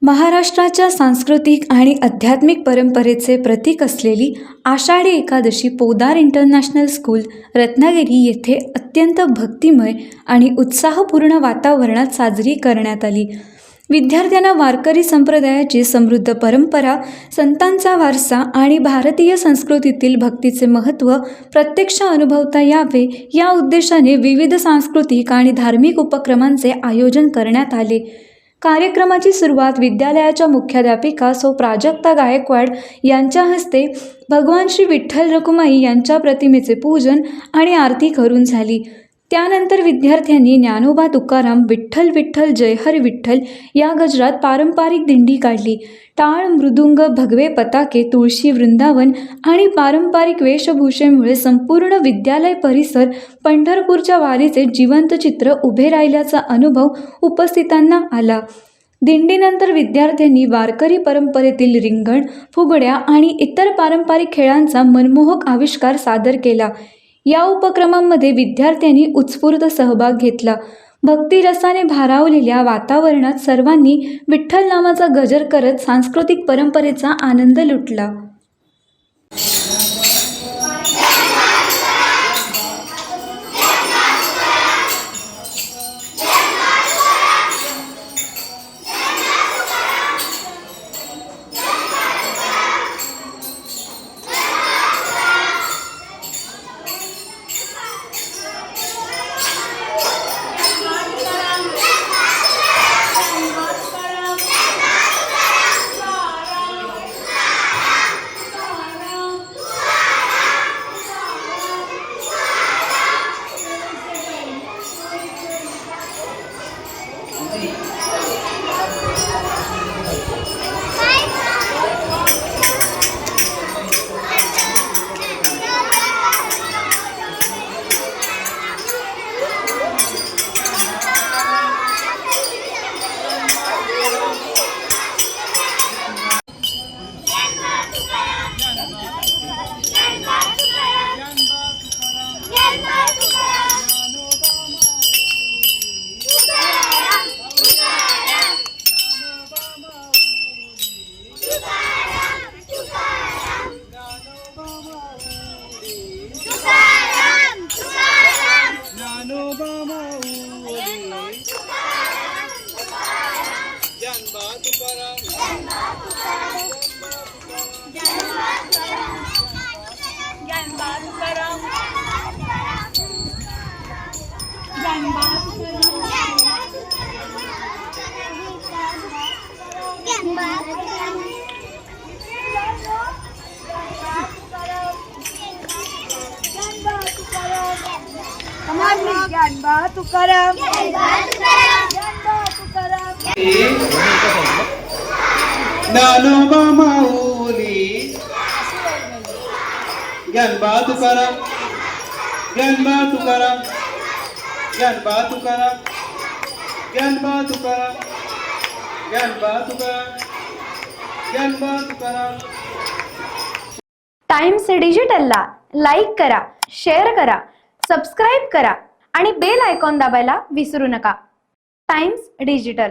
महाराष्ट्राच्या सांस्कृतिक आणि आध्यात्मिक परंपरेचे प्रतीक असलेली आषाढी एकादशी पोद्दार इंटरनॅशनल स्कूल रत्नागिरी येथे अत्यंत भक्तिमय आणि उत्साहपूर्ण वातावरणात साजरी करण्यात आली। विद्यार्थ्यांना वारकरी संप्रदायाची समृद्ध परंपरा, संतांचा वारसा आणि भारतीय संस्कृतीतील भक्तीचे महत्त्व प्रत्यक्ष अनुभवता यावे या उद्देशाने विविध सांस्कृतिक आणि धार्मिक उपक्रमांचे आयोजन करण्यात आले। कार्यक्रमाची सुरुवात विद्यालयाच्या मुख्याध्यापिका सौ प्राजक्ता गायकवाड यांच्या हस्ते भगवान श्री विठ्ठल रखुमाई यांच्या प्रतिमेचे पूजन आणि आरती करून झाली। त्यानंतर विद्यार्थ्यांनी ज्ञानोबा तुकाराम विठ्ठल विठ्ठल जय हरी विठ्ठल या गजरात पारंपरिक दिंडी काढली। टाळ, मृदुंग, भगवे पताके, तुळशी वृंदावन आणि पारंपरिक वेशभूषेमुळे संपूर्ण विद्यालय परिसर पंढरपूरच्या वारीचे जिवंत चित्र उभे राहिल्याचा अनुभव उपस्थितांना आला। दिंडीनंतर विद्यार्थ्यांनी वारकरी परंपरेतील रिंगण, फुगड्या आणि इतर पारंपरिक खेळांचा मनमोहक आविष्कार सादर केला। या उपक्रमांमध्ये विद्यार्थ्यांनी उत्स्फूर्त सहभाग घेतला। भक्तिरसाने भारावलेल्या वातावरणात सर्वांनी विठ्ठल नामाचा गजर करत सांस्कृतिक परंपरेचा आनंद लुटला। ज्ञानोबा माऊली, ज्ञानोबा तुकाराम, ज्ञानोबा तुकाराम, ज्ञानोबा तुकाराम, ज्ञानोबा तुकाराम, ज्ञानोबा तुकाराम, ज्ञानोबा तुकाराम। टाइम्स डिजिटलला लाईक करा, शेअर करा, सबस्क्राईब करा आणि बेल आयकॉन दाबायला विसरू नका। Times digital.